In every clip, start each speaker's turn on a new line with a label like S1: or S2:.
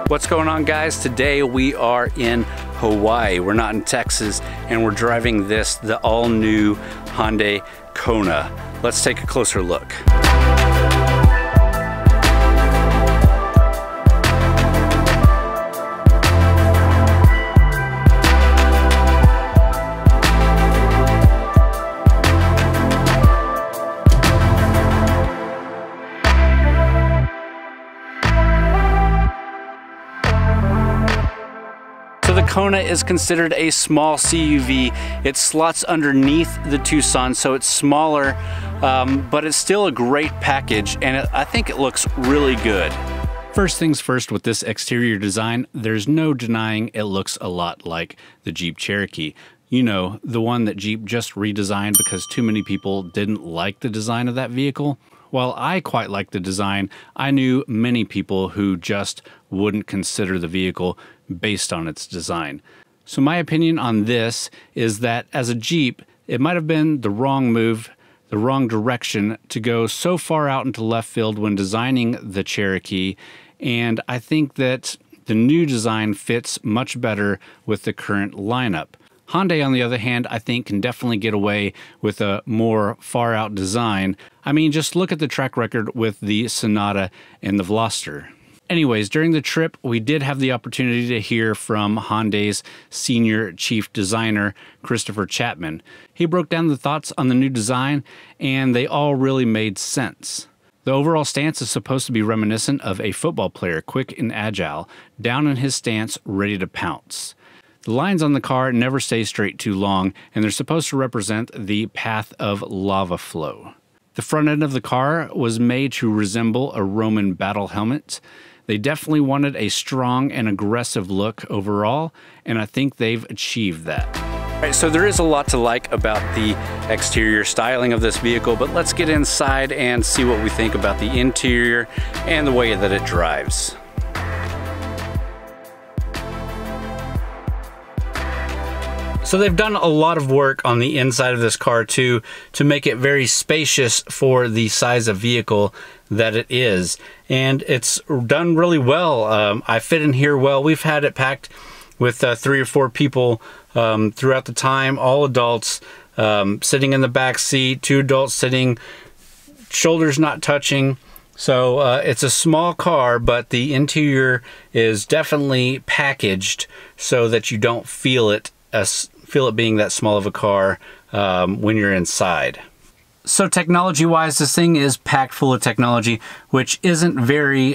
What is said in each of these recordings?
S1: What's going on, guys? Today we are in Hawaii. We're not in Texas, and we're driving the all-new Hyundai Kona. Let's take a closer look. The Kona is considered a small CUV. It slots underneath the Tucson, so it's smaller, but it's still a great package, and I think it looks really good. First things first, with this exterior design, there's no denying it looks a lot like the Jeep Cherokee. You know, the one that Jeep just redesigned because too many people didn't like the design of that vehicle. While I quite like the design, I knew many people who just wouldn't consider the vehicle based on its design. So my opinion on this is that as a Jeep, it might have been the wrong move, the wrong direction to go so far out into left field when designing the Cherokee, and I think that the new design fits much better with the current lineup. Hyundai, on the other hand, I think can definitely get away with a more far-out design. I mean, just look at the track record with the Sonata and the Veloster. Anyways, during the trip, we did have the opportunity to hear from Hyundai's senior chief designer, Christopher Chapman. He broke down the thoughts on the new design, and they all really made sense. The overall stance is supposed to be reminiscent of a football player, quick and agile, down in his stance, ready to pounce. The lines on the car never stay straight too long, and they're supposed to represent the path of lava flow. The front end of the car was made to resemble a Roman battle helmet. They definitely wanted a strong and aggressive look overall, and I think they've achieved that. All right, so there is a lot to like about the exterior styling of this vehicle, but let's get inside and see what we think about the interior and the way that it drives. So they've done a lot of work on the inside of this car too, to make it very spacious for the size of vehicle that it is. And it's done really well. I fit in here well. We've had it packed with 3 or 4 people throughout the time, all adults, sitting in the back seat, 2 adults sitting, shoulders not touching. So it's a small car, but the interior is definitely packaged so that you don't feel it being that small of a car when you're inside. So technology-wise, this thing is packed full of technology, which isn't very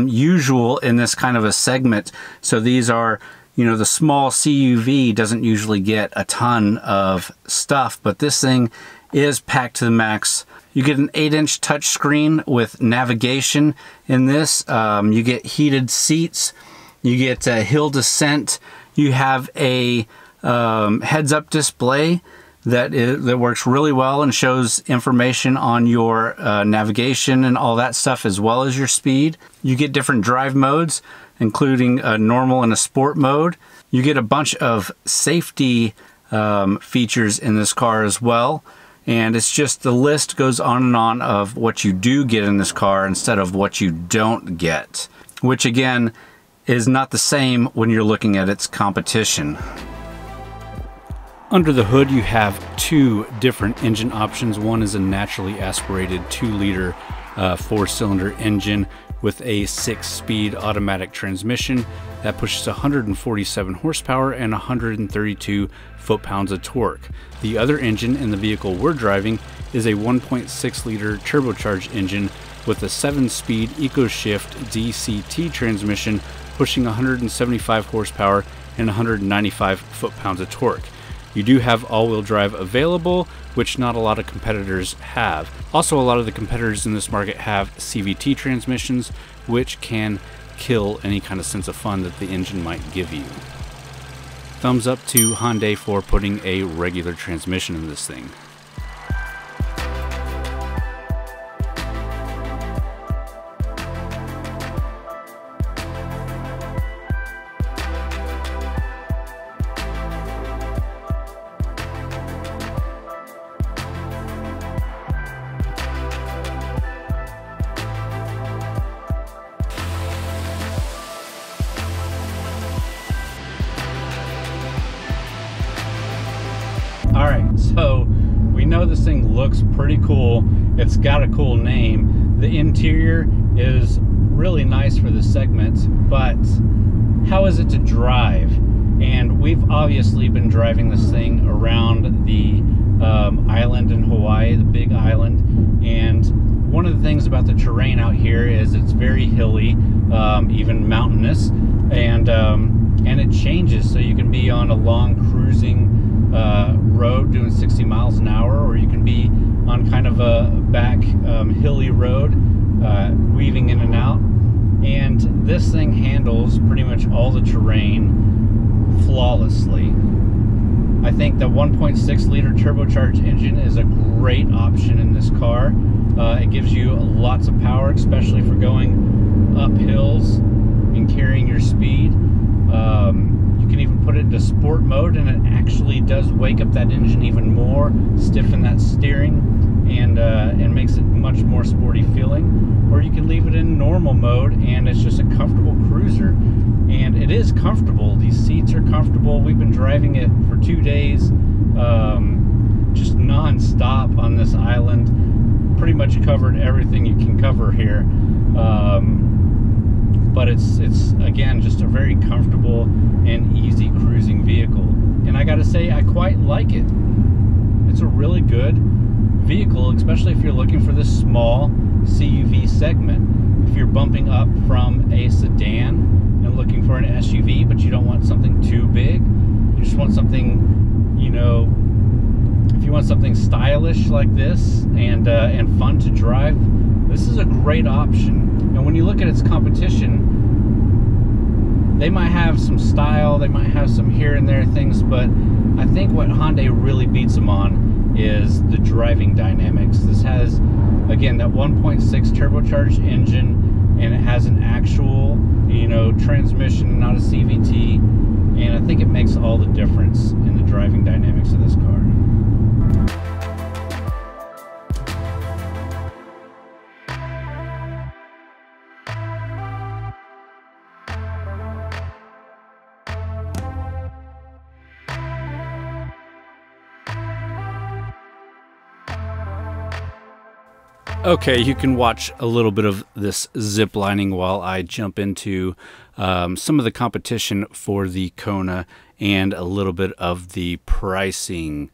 S1: usual in this kind of a segment. So these are, you know, the small CUV doesn't usually get a ton of stuff, but this thing is packed to the max. You get an 8-inch touchscreen with navigation in this. You get heated seats. You get hill descent. You have a heads-up display that works really well and shows information on your navigation and all that stuff, as well as your speed. You get different drive modes, including a normal and a sport mode. You get a bunch of safety features in this car as well, and it's just the list goes on and on of what you do get in this car instead of what you don't get, which again is not the same when you're looking at its competition. Under the hood, you have 2 different engine options. One is a naturally aspirated 2-liter 4-cylinder engine with a 6-speed automatic transmission that pushes 147 horsepower and 132 foot-pounds of torque. The other engine in the vehicle we're driving is a 1.6-liter turbocharged engine with a 7-speed EcoShift DCT transmission pushing 175 horsepower and 195 foot-pounds of torque. You do have all-wheel drive available, which not a lot of competitors have. Also, a lot of the competitors in this market have CVT transmissions, which can kill any kind of sense of fun that the engine might give you. Thumbs up to Hyundai for putting a regular transmission in this thing. looks pretty cool. It's got a cool name. The interior is really nice for the segment, but how is it to drive? And we've obviously been driving this thing around the island in Hawaii, the big island, and one of the things about the terrain out here is it's very hilly, even mountainous, and it changes. So you can be on a long cruising road doing 60 miles an hour, or you can be on kind of a back hilly road, weaving in and out. And this thing handles pretty much all the terrain flawlessly. I think the 1.6 liter turbocharged engine is a great option in this car. It gives you lots of power, especially for going up hills and carrying your speed. You can even put it into sport mode, and it actually does wake up that engine even more, stiffen that steering, and makes it much more sporty feeling. Or you can leave it in normal mode, and it's just a comfortable cruiser. And it is comfortable. These seats are comfortable. We've been driving it for 2 days, just non-stop on this island. Pretty much covered everything you can cover here. But it's again just a very comfortable and easy cruising vehicle. And I gotta say, I quite like it. It's a really good vehicle, especially if you're looking for this small CUV segment. If you're bumping up from a sedan and looking for an SUV, but you don't want something too big, you just want something, you know, if you want something stylish like this and fun to drive, this is a great option. And when you look at its competition, they might have some style, they might have some here and there things, but I think what Hyundai really beats them on is the driving dynamics. This has, again, that 1.6 turbocharged engine, and it has an actual, you know, transmission, not a CVT, and I think it makes all the difference in the driving dynamics of this car. Okay, you can watch a little bit of this zip lining while I jump into some of the competition for the Kona and a little bit of the pricing.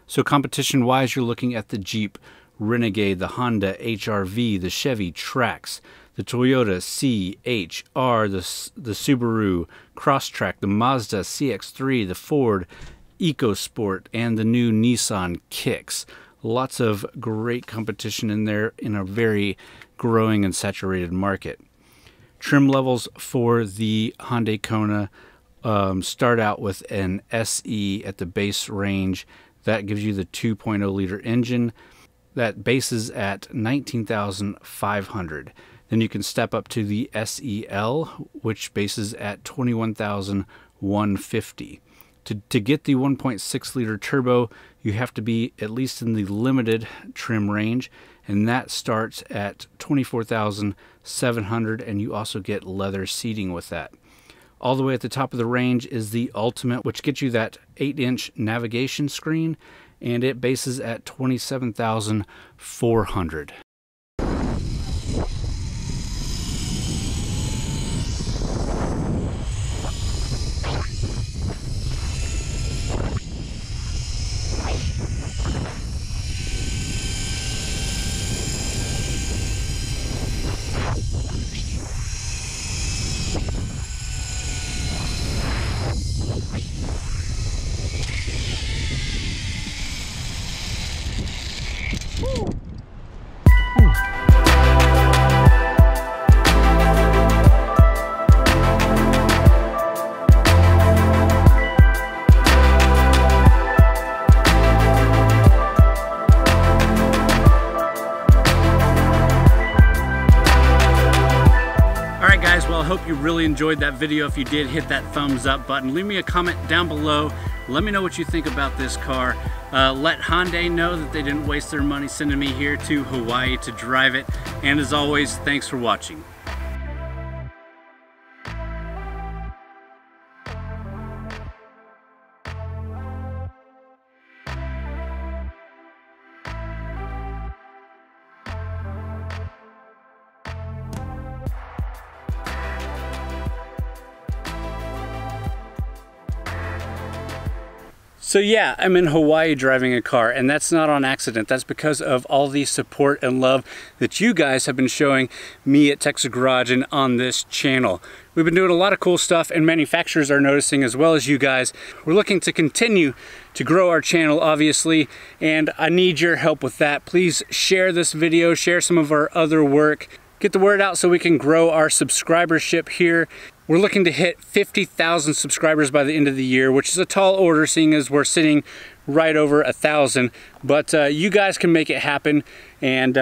S1: So competition-wise, you're looking at the Jeep Renegade, the Honda HR-V, the Chevy Trax, the Toyota CHR, the Subaru Crosstrek, the Mazda CX-3, the Ford EcoSport, and the new Nissan Kicks. Lots of great competition in there in a very growing and saturated market. Trim levels for the Hyundai Kona start out with an SE at the base range. That gives you the 2.0 liter engine that bases at 19,500. Then you can step up to the SEL, which bases at 21,150. To get the 1.6 liter turbo, you have to be at least in the limited trim range, and that starts at 24,700, and you also get leather seating with that. All the way at the top of the range is the Ultimate, which gets you that 8-inch navigation screen, and it bases at 27,400. Well, I hope you really enjoyed that video. If you did, hit that thumbs up button. Leave me a comment down below. Let me know what you think about this car. Let Hyundai know that they didn't waste their money sending me here to Hawaii to drive it. And as always, thanks for watching. So yeah, I'm in Hawaii driving a car, and that's not on accident. That's because of all the support and love that you guys have been showing me at Texas Garage and on this channel. We've been doing a lot of cool stuff, and manufacturers are noticing as well as you guys. We're looking to continue to grow our channel, obviously, and I need your help with that. Please share this video, share some of our other work. Get the word out so we can grow our subscribership here. We're looking to hit 50,000 subscribers by the end of the year, which is a tall order seeing as we're sitting right over 1,000. But you guys can make it happen. And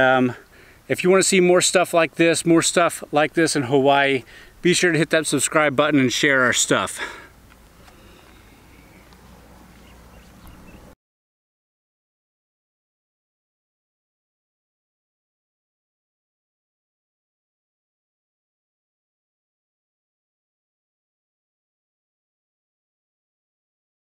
S1: if you want to see more stuff like this in Hawaii, be sure to hit that subscribe button and share our stuff.